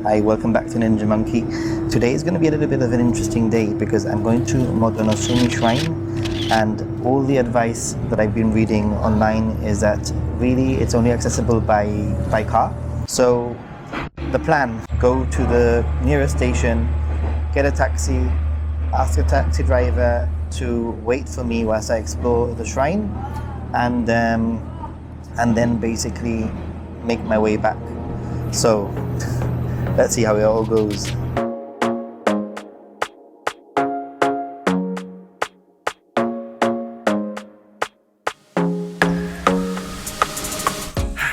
Hi, welcome back to Ninja Monkey. Today is going to be a little bit of an interesting day because I'm going to Motonosumi Shrine, and all the advice that I've been reading online is that really it's only accessible by car. So the plan, go to the nearest station, get a taxi, ask a taxi driver to wait for me whilst I explore the shrine, and then basically make my way back. So let's see how it all goes.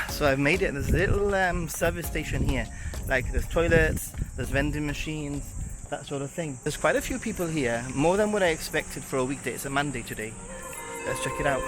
So I've made it. There's a little service station here. Like there's toilets, there's vending machines, that sort of thing. There's quite a few people here, more than what I expected for a weekday. It's a Monday today. Let's check it out.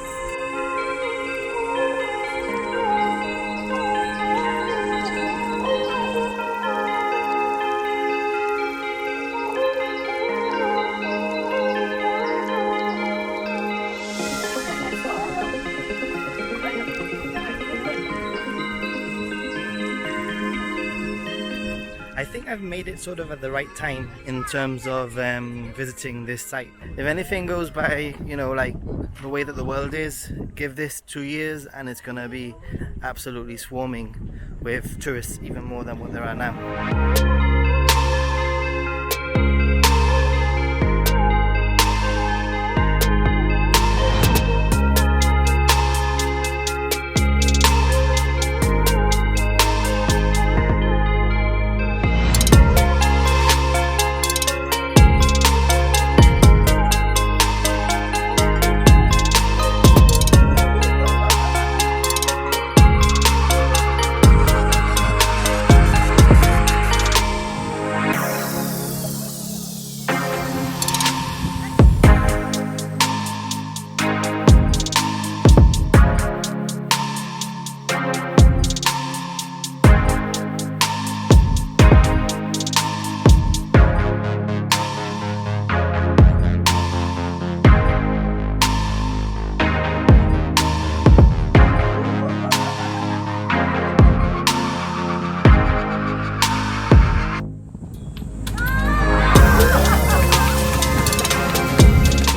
I think I've made it sort of at the right time in terms of visiting this site. If anything goes by, you know, like the way that the world is, give this 2 years and it's gonna be absolutely swarming with tourists, even more than what there are now.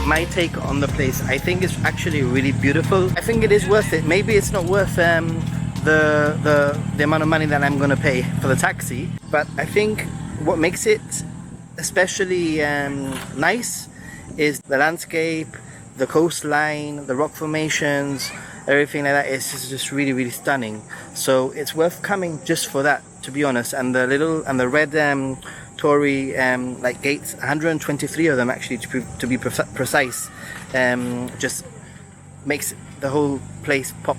My take on the place, I think it's actually really beautiful. I think it is worth it. Maybe it's not worth the amount of money that I'm gonna pay for the taxi, but I think what makes it especially nice is the landscape, the coastline, the rock formations, everything like that. It's just really, really stunning. So it's worth coming just for that, to be honest. And the red Torii like gates, 123 of them actually, to be precise, just makes the whole place pop,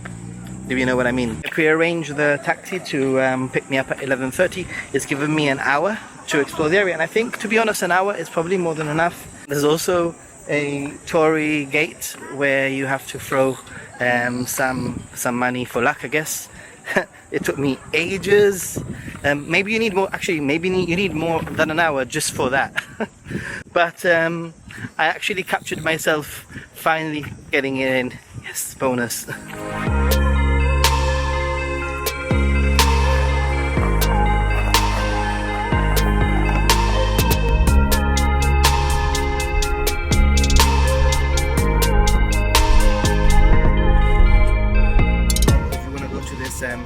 if you know what I mean. I pre-arranged the taxi to pick me up at 11:30. It's given me an hour to explore the area, and I think, to be honest, an hour is probably more than enough. There's also a Torii gate where you have to throw some money for luck, I guess. It took me ages. Maybe you need more. Actually, maybe you need more than an hour just for that. But I actually captured myself finally getting it in. Yes, bonus.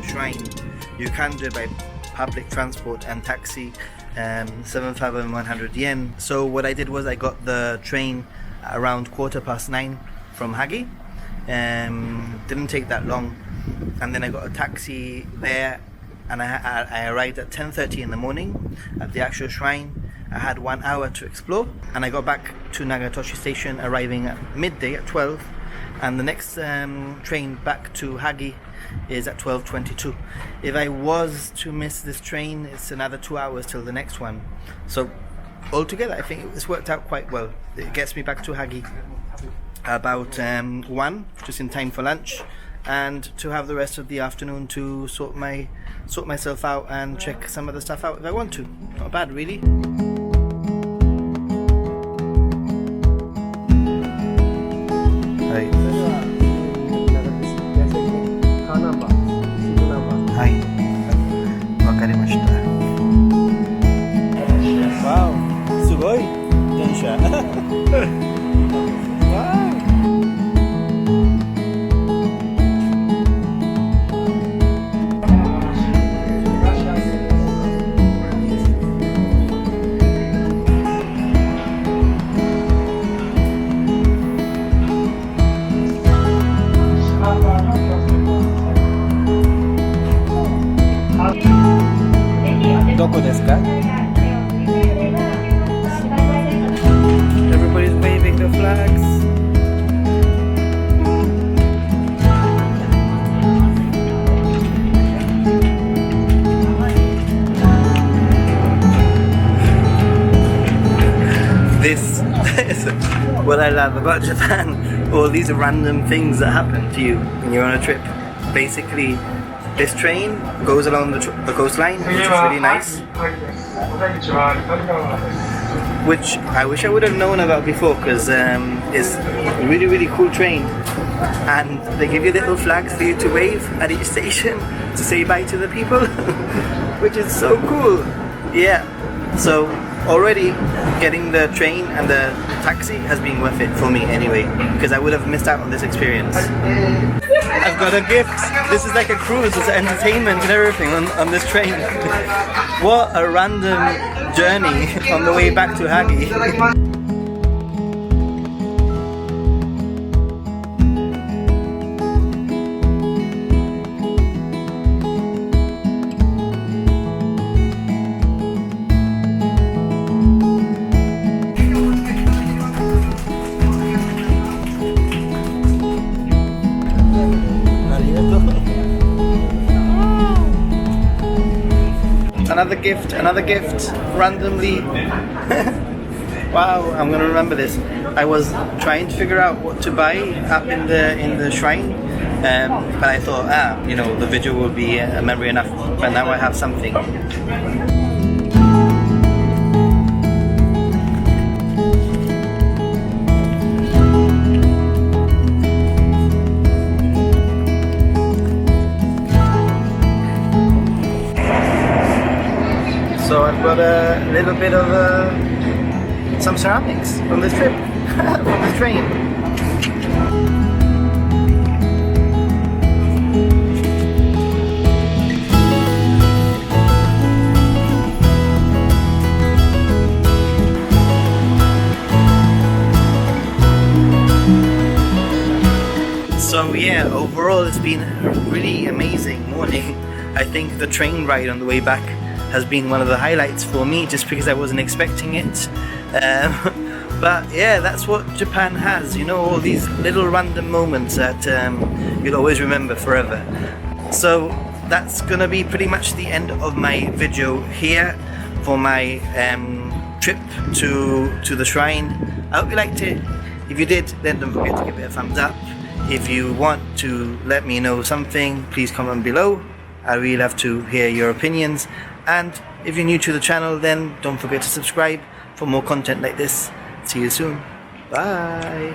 Shrine, you can do it by public transport and taxi, 7,100 yen. So what I did was I got the train around 9:15 from Hagi. Didn't take that long, and then I got a taxi there, and I arrived at 10:30 in the morning at the actual shrine. I had 1 hour to explore, and I got back to Nagatoshi station arriving at midday at 12, and the next train back to Hagi is at 12:22. If I was to miss this train, it's another 2 hours till the next one. So altogether, I think it's worked out quite well. It gets me back to Hagi about 1, just in time for lunch, and to have the rest of the afternoon to sort myself out and check some of the stuff out if I want to. Not bad, really. Right. はい、わかりました。Doko desu ka? Everybody's waving the flags. This is what I love about Japan. All these random things that happen to you when you're on a trip. Basically, this train goes along the coastline, which is really nice. Which I wish I would have known about before, because it's a really, really cool train. And they give you little flags for you to wave at each station to say bye to the people, which is so cool. Yeah, so already getting the train and the taxi has been worth it for me anyway, because I would have missed out on this experience. I've got a gift. This is like a cruise, there's entertainment and everything on this train. What a random journey on the way back to Hagi. Another gift, randomly. Wow, I'm gonna remember this. I was trying to figure out what to buy up in the shrine, but I thought, you know, the video will be a memory enough. But now I have something. So I've got a little bit of some ceramics from this trip, from this train. So yeah, overall it's been a really amazing morning. I think the train ride on the way back has been one of the highlights for me, just because I wasn't expecting it. But yeah, that's what Japan has, you know, all these little random moments that you'll always remember forever. So that's gonna be pretty much the end of my video here for my trip to the shrine. I hope you liked it. If you did, then don't forget to give it a thumbs up. If you want to let me know something, please comment below. I really love to hear your opinions. And if you're new to the channel, then don't forget to subscribe for more content like this. See you soon. Bye.